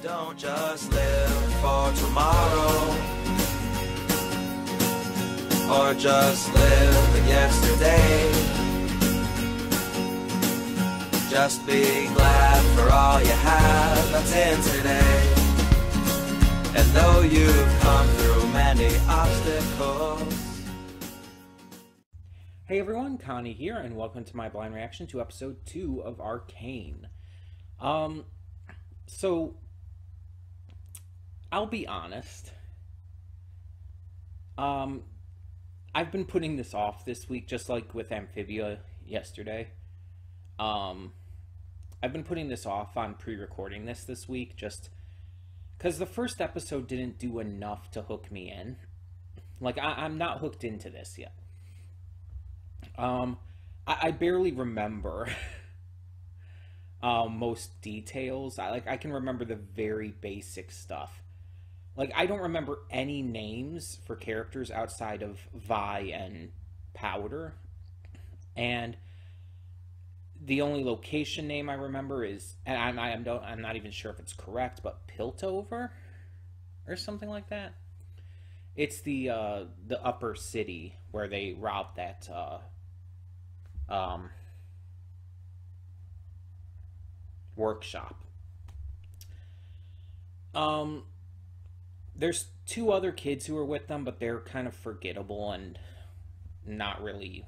Don't just live for tomorrow, or just live yesterday. Just be glad for all you have that's in today. And though you've come through many obstacles. Hey everyone, Connie here, and welcome to my blind reaction to episode 2 of Arcane. So, I'll be honest. I've been putting this off this week, just like with Amphibia yesterday. I've been putting this off on pre-recording this week, just because the first episode didn't do enough to hook me in. Like, I'm not hooked into this yet. I barely remember most details. I can remember the very basic stuff. Like, I don't remember any names for characters outside of Vi and Powder. And the only location name I remember is, and I'm not even sure if it's correct, but Piltover or something like that. It's the upper city where they robbed that workshop. There's two other kids who are with them, but they're kind of forgettable and not really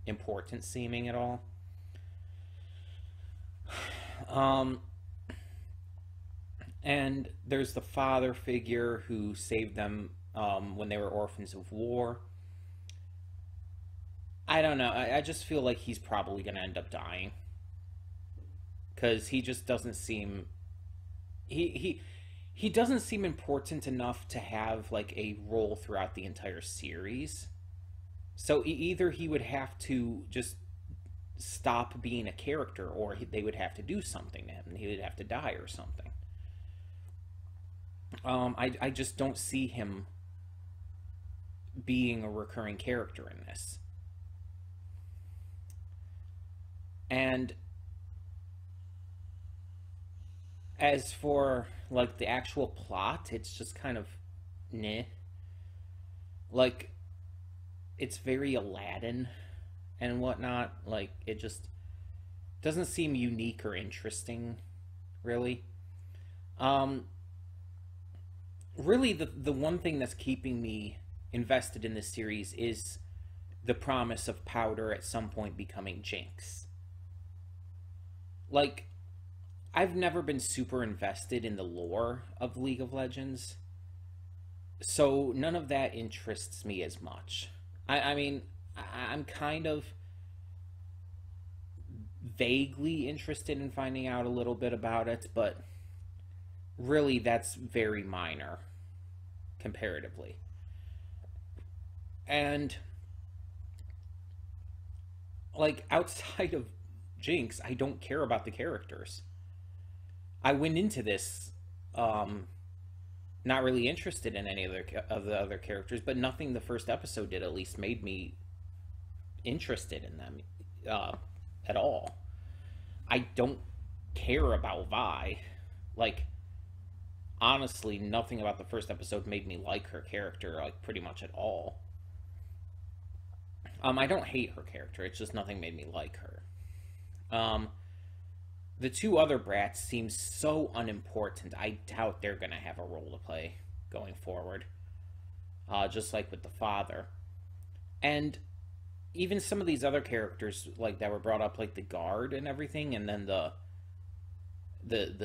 important seeming at all. And there's the father figure who saved them when they were orphans of war. I don't know. I just feel like he's probably going to end up dying. Because he just doesn't seem... He doesn't seem important enough to have, like, a role throughout the entire series. So either he would have to just stop being a character, or they would have to do something to him, and he would have to die or something. I just don't see him being a recurring character in this. And as for, like, the actual plot, it's just kind of meh. Like, it's very Aladdin and whatnot. Like, it just doesn't seem unique or interesting, really. Really, the one thing that's keeping me invested in this series is the promise of Powder at some point becoming Jinx. Like, I've never been super invested in the lore of League of Legends, so none of that interests me as much. I mean, I'm kind of vaguely interested in finding out a little bit about it, but really that's very minor comparatively. And, like, outside of Jinx, I don't care about the characters. I went into this not really interested in any of the other characters, but nothing the first episode did at least made me interested in them at all. I don't care about Vi. Like, honestly, nothing about the first episode made me like her character, like, pretty much at all. I don't hate her character, it's just nothing made me like her. The two other brats seem so unimportant, I doubt they're going to have a role to play going forward. Just like with the father. And even some of these other characters, like, that were brought up, like the guard and everything, and then the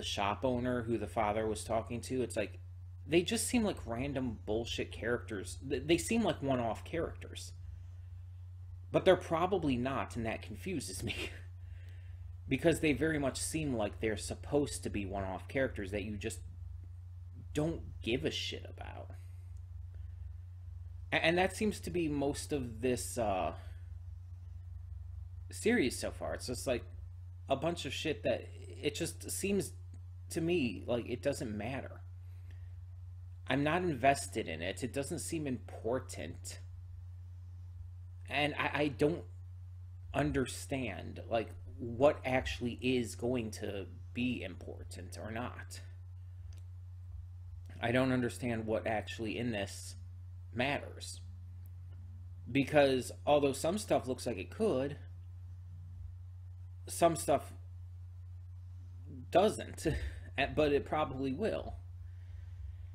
shop owner who the father was talking to, it's like, they just seem like random bullshit characters. They seem like one-off characters. But they're probably not, and that confuses me. Because they very much seem like they're supposed to be one-off characters that you just don't give a shit about. And that seems to be most of this series so far. It's just like a bunch of shit that it just seems to me like it doesn't matter. I'm not invested in it. It doesn't seem important. And I don't understand, like, what actually is going to be important or not. I don't understand what actually in this matters. Because although some stuff looks like it could, some stuff doesn't, but it probably will.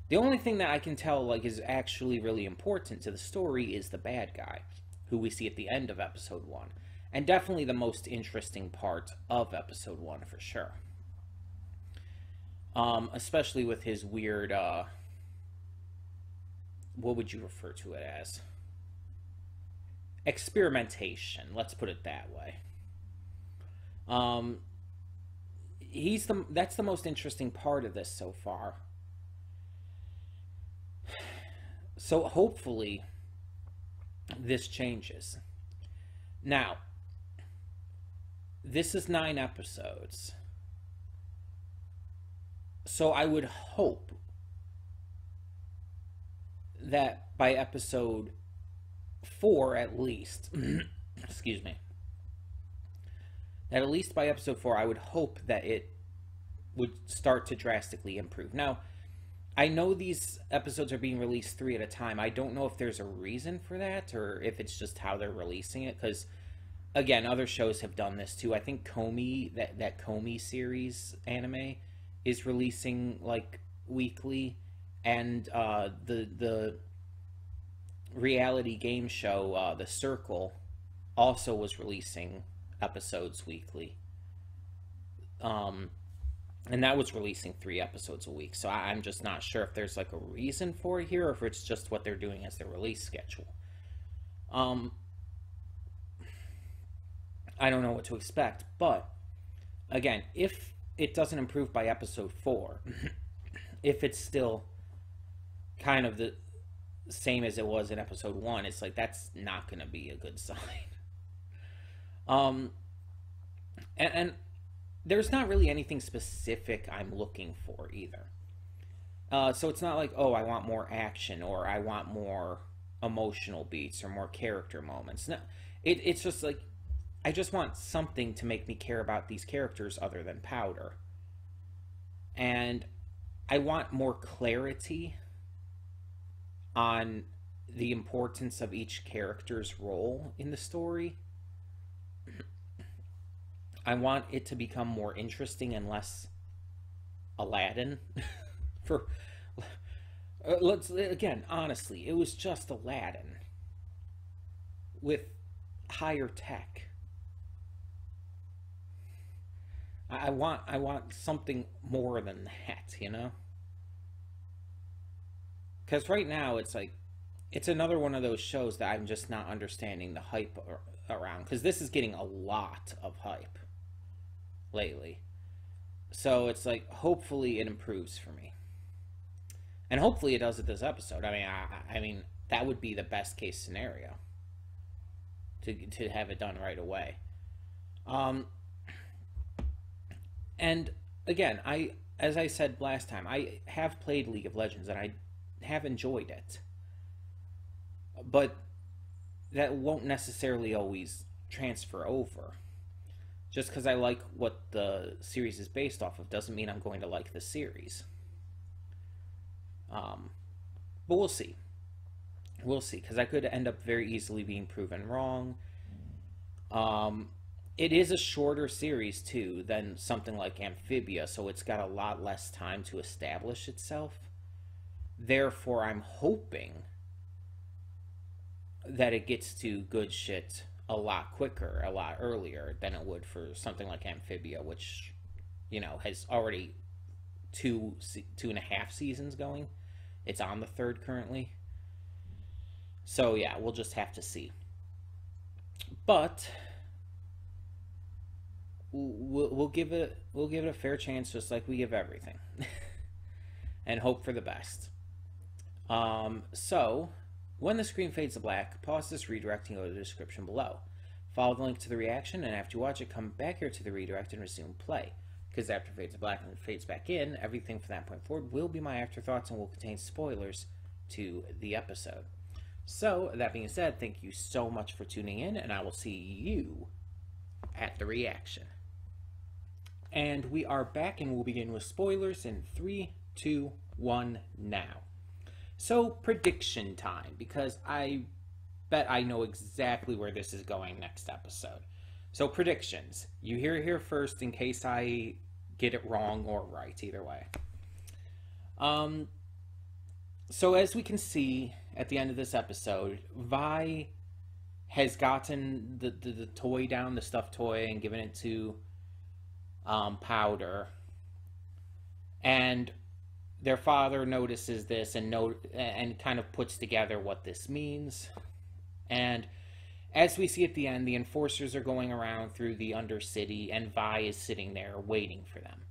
The only thing that I can tell like is actually really important to the story is the bad guy, who we see at the end of episode 1. And definitely the most interesting part of episode 1 for sure. Especially with his weird, what would you refer to it as? Experimentation, let's put it that way. That's the most interesting part of this so far. So hopefully this changes. Now, this is 9 episodes. So I would hope that by episode 4 at least, excuse me, that at least by episode 4 I would hope that it would start to drastically improve. Now, I know these episodes are being released 3 at a time. I don't know if there's a reason for that or if it's just how they're releasing it, because again, other shows have done this too. I think Connie, that Connie series anime is releasing like weekly, and the reality game show The Circle also was releasing episodes weekly. And that was releasing 3 episodes a week. So I'm just not sure if there's like a reason for it here, or if it's just what they're doing as their release schedule. I don't know what to expect, but again, if it doesn't improve by episode 4, if it's still kind of the same as it was in episode 1, it's like that's not going to be a good sign. And there's not really anything specific I'm looking for either. So it's not like, oh, I want more action, or I want more emotional beats, or more character moments. No, it's just like, I just want something to make me care about these characters other than Powder. And I want more clarity on the importance of each character's role in the story. I want it to become more interesting and less Aladdin. Let's again, honestly, it was just Aladdin with higher tech. I want something more than that, you know? Because right now it's like, it's another one of those shows that I'm just not understanding the hype around, because this is getting a lot of hype lately. So it's like, hopefully it improves for me, and hopefully it does at this episode. I mean that would be the best case scenario, to have it done right away. And again, as I said last time, I have played League of Legends and I have enjoyed it, but that won't necessarily always transfer over. Just because I like what the series is based off of doesn't mean I'm going to like the series. But we'll see. We'll see, because I could end up very easily being proven wrong. It is a shorter series, too, than something like Amphibia, so it's got a lot less time to establish itself. Therefore, I'm hoping that it gets to good shit a lot quicker, a lot earlier than it would for something like Amphibia, which, you know, has already two and a half seasons going. It's on the 3rd currently. So yeah, we'll just have to see. But we'll give it a fair chance, just like we give everything, and hope for the best. So when the screen fades to black, pause this redirect and go to the description below. Follow the link to the reaction, and after you watch it, come back here to the redirect and resume play. Because after it fades to black and it fades back in, everything from that point forward will be my afterthoughts and will contain spoilers to the episode. So, that being said, thank you so much for tuning in, and I will see you at the reaction. And we are back, and we'll begin with spoilers in 3, 2, 1, now. So, prediction time, because I bet I know exactly where this is going next episode. So, predictions. You hear it here first in case I get it wrong or right, either way. So as we can see at the end of this episode, Vi has gotten the toy down, the stuffed toy, and given it to Powder. And their father notices this and kind of puts together what this means. And as we see at the end, the enforcers are going around through the Undercity, and Vi is sitting there waiting for them.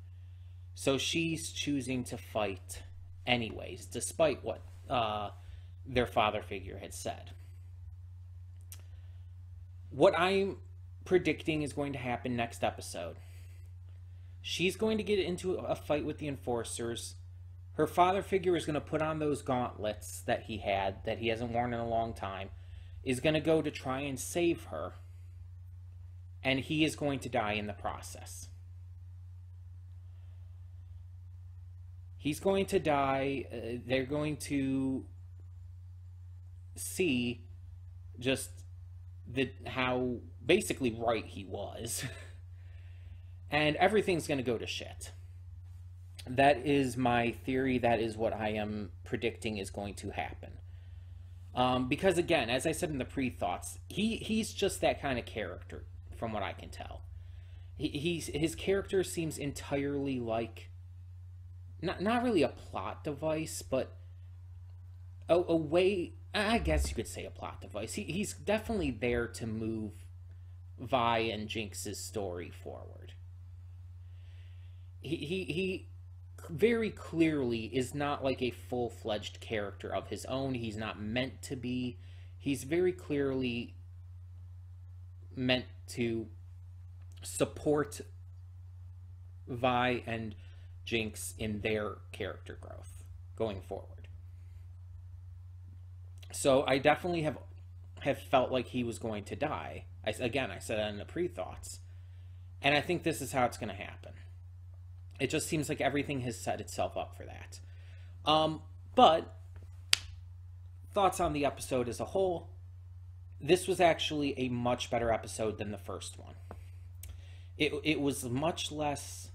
So she's choosing to fight anyways, despite what their father figure had said. What I'm predicting is going to happen next episode. She's going to get into a fight with the enforcers. Her father figure is going to put on those gauntlets that he hasn't worn in a long time, is going to go to try and save her, and he is going to die in the process. He's going to die. They're going to see just how basically right he was. And everything's going to go to shit. That is my theory. That is what I am predicting is going to happen. Because again, as I said in the pre-thoughts, he's just that kind of character, from what I can tell. His character seems entirely like, not really a plot device, but a way, I guess you could say a plot device. He's definitely there to move Vi and Jinx's story forward. He very clearly is not like a full-fledged character of his own. He's not meant to be. He's very clearly meant to support Vi and Jinx in their character growth going forward. So I definitely have felt like he was going to die. I said that in the pre-thoughts. And I think this is how it's going to happen. It just seems like everything has set itself up for that. But thoughts on the episode as a whole. This was actually a much better episode than the first one. It was much less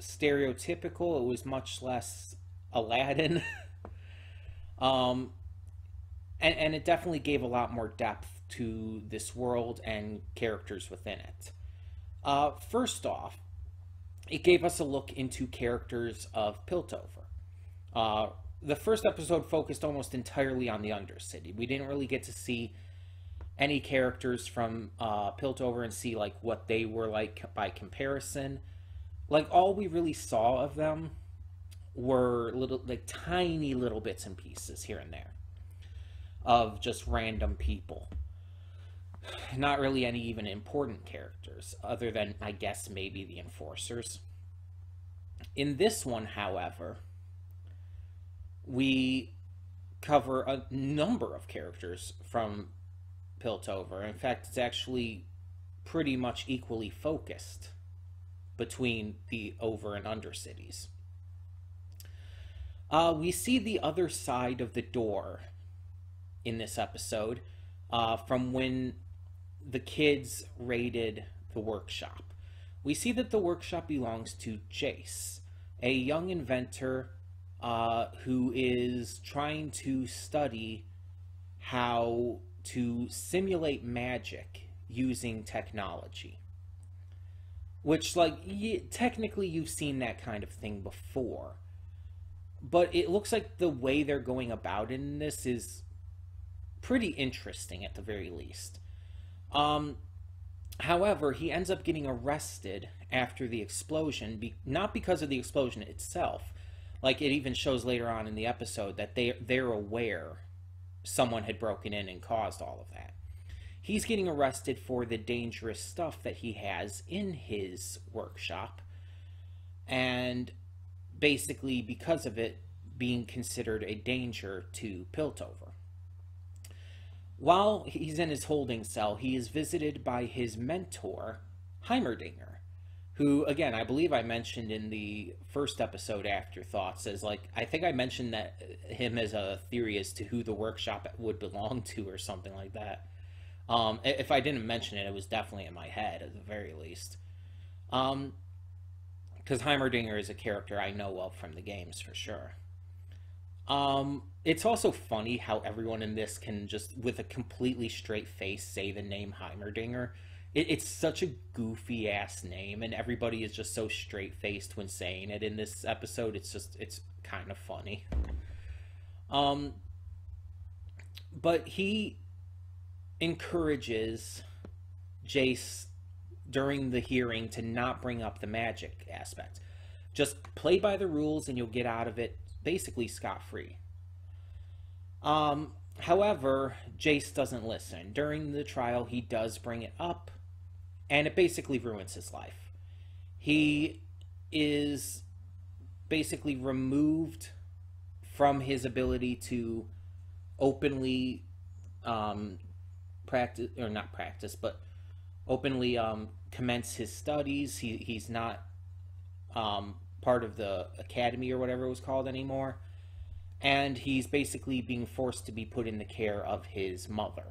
stereotypical. It was much less Aladdin. And it definitely gave a lot more depth to this world and characters within it. First off, it gave us a look into characters of Piltover. The first episode focused almost entirely on the Undercity. We didn't really get to see any characters from Piltover and see like what they were like by comparison. Like all we really saw of them were tiny little bits and pieces here and there of just random people. Not really any even important characters, other than, I guess, maybe the enforcers. In this one, however, we cover a number of characters from Piltover. In fact, it's actually pretty much equally focused between the Over and Undercities. We see the other side of the door in this episode from when the kids raided the workshop. We see that the workshop belongs to Jace, a young inventor who is trying to study how to simulate magic using technology. Which, technically you've seen that kind of thing before. But it looks like the way they're going about in this is pretty interesting at the very least. However, he ends up getting arrested after the explosion, not because of the explosion itself. Like, it even shows later on in the episode that they're aware someone had broken in and caused all of that. He's getting arrested for the dangerous stuff that he has in his workshop, and basically because of it being considered a danger to Piltover. While he's in his holding cell, he is visited by his mentor, Heimerdinger, who, again, I believe I mentioned in the first episode Afterthoughts, as like, I think I mentioned that him as a theory as to who the workshop would belong to or something like that. If I didn't mention it, it was definitely in my head at the very least. Because Heimerdinger is a character I know of from the games for sure. It's also funny how everyone in this can just, with a completely straight face, say the name Heimerdinger. It's such a goofy ass name, and everybody is just so straight faced when saying it in this episode. It's kind of funny. But he encourages Jace during the hearing to not bring up the magic aspect. Just play by the rules and you'll get out of it basically scot-free. However, Jace doesn't listen. During the trial, he does bring it up, and it basically ruins his life. He is basically removed from his ability to openly practice, or not practice, but openly commence his studies. He's not part of the academy or whatever it was called anymore, and he's basically being forced to be put in the care of his mother.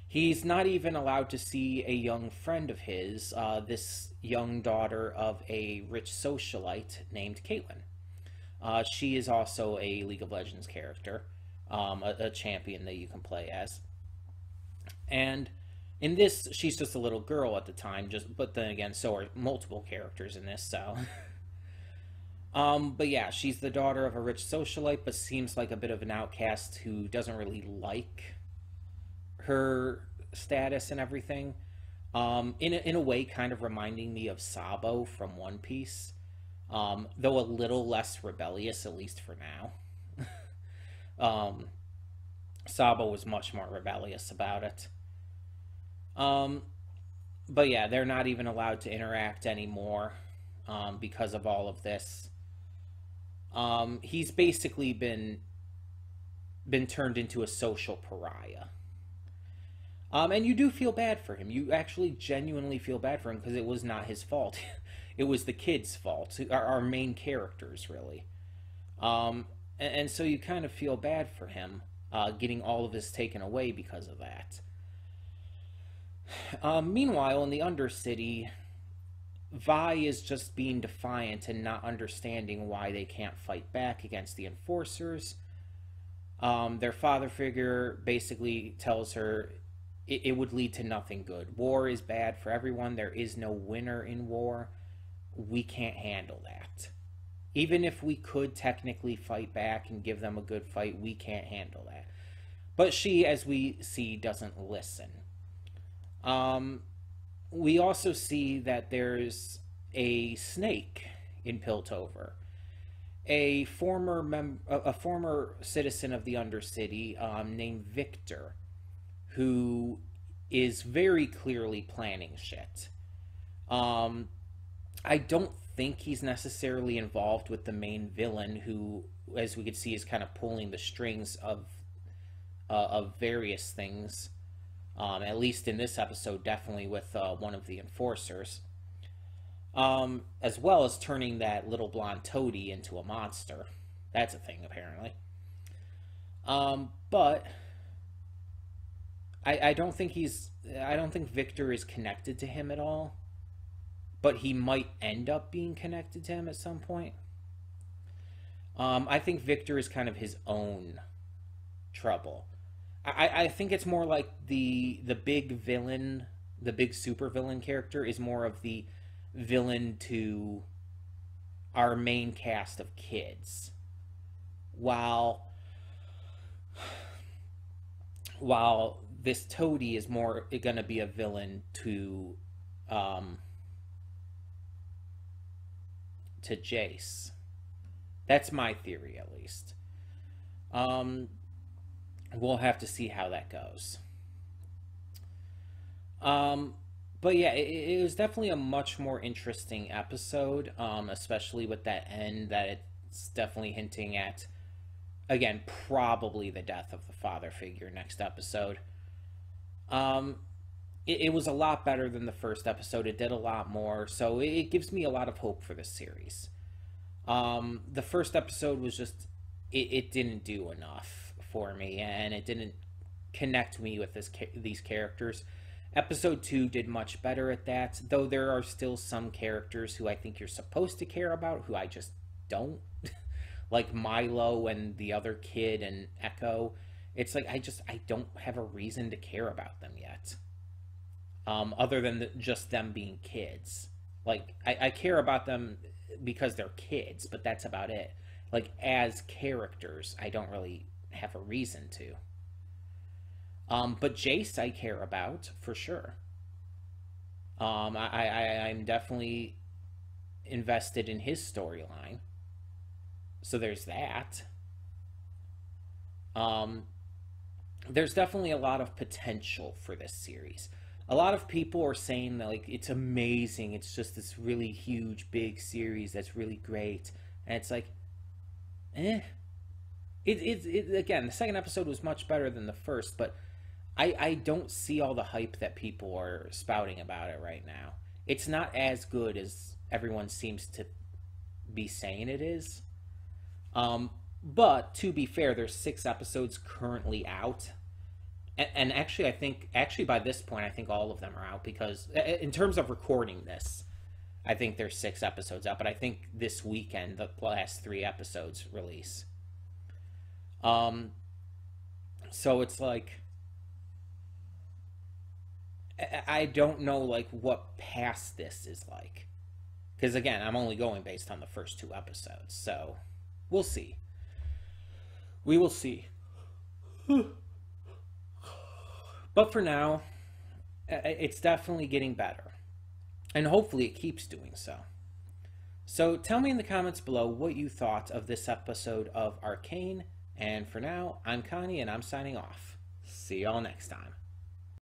He's not even allowed to see a young friend of his, this young daughter of a rich socialite named Caitlin. She is also a League of Legends character, a champion that you can play as. And in this, she's just a little girl at the time, but then again, so are multiple characters in this, so... But yeah, she's the daughter of a rich socialite, but seems like a bit of an outcast who doesn't really like her status and everything. In a way, kind of reminding me of Sabo from One Piece, though a little less rebellious, at least for now. Sabo was much more rebellious about it. But yeah, they're not even allowed to interact anymore because of all of this. He's basically been turned into a social pariah. And you do feel bad for him. You actually genuinely feel bad for him because it was not his fault. It was the kids' fault, our main characters, really. And so you kind of feel bad for him getting all of this taken away because of that. Meanwhile, in the Undercity, Vi is just being defiant and not understanding why they can't fight back against the enforcers. Their father figure basically tells her it would lead to nothing good. War is bad for everyone. There is no winner in war. We can't handle that. Even if we could technically fight back and give them a good fight, we can't handle that. But she, as we see, doesn't listen. We also see that there's a snake in Piltover. A former citizen of the Undercity named Victor, who is very clearly planning shit. I don't think he's necessarily involved with the main villain, who, as we could see, is kind of pulling the strings of various things. At least in this episode, definitely with one of the enforcers. As well as turning that little blonde toady into a monster. That's a thing, apparently. But I don't think Victor is connected to him at all. But he might end up being connected to him at some point. I think Victor is kind of his own trouble. I think it's more like the big villain, the big super villain character is more of the villain to our main cast of kids. While this toady is more going to be a villain to Jace. That's my theory, at least. We'll have to see how that goes. But yeah, it was definitely a much more interesting episode, especially with that end that it's definitely hinting at, again, probably the death of the father figure next episode. it was a lot better than the first episode. It did a lot more, so it gives me a lot of hope for this series. The first episode was just, it didn't do enough for me, and it didn't connect me with these characters. Episode 2 did much better at that, though there are still some characters who I think you're supposed to care about who I just don't. Like Milo and the other kid and Echo. It's like I don't have a reason to care about them yet. Other than just them being kids. Like, I care about them because they're kids, but that's about it. Like, as characters, I don't really have a reason to. But Jace I care about, for sure. I'm definitely invested in his storyline. So there's that. There's definitely a lot of potential for this series. A lot of people are saying that, like, it's amazing. It's just this really huge, big series that's really great. And it's like, eh. Again, the second episode was much better than the first, but I don't see all the hype that people are spouting about it right now. It's not as good as everyone seems to be saying it is. But to be fair, there's 6 episodes currently out. And actually, I think by this point, I think all of them are out, because in terms of recording this, I think there's 6 episodes out. But I think this weekend, the last 3 episodes release. So it's like, I don't know, like, what past this is like. Because, again, I'm only going based on the first 2 episodes. So, we'll see. We will see. But for now, it's definitely getting better. And hopefully it keeps doing so. So, tell me in the comments below what you thought of this episode of Arcane. And for now, I'm Connie, and I'm signing off. See y'all next time.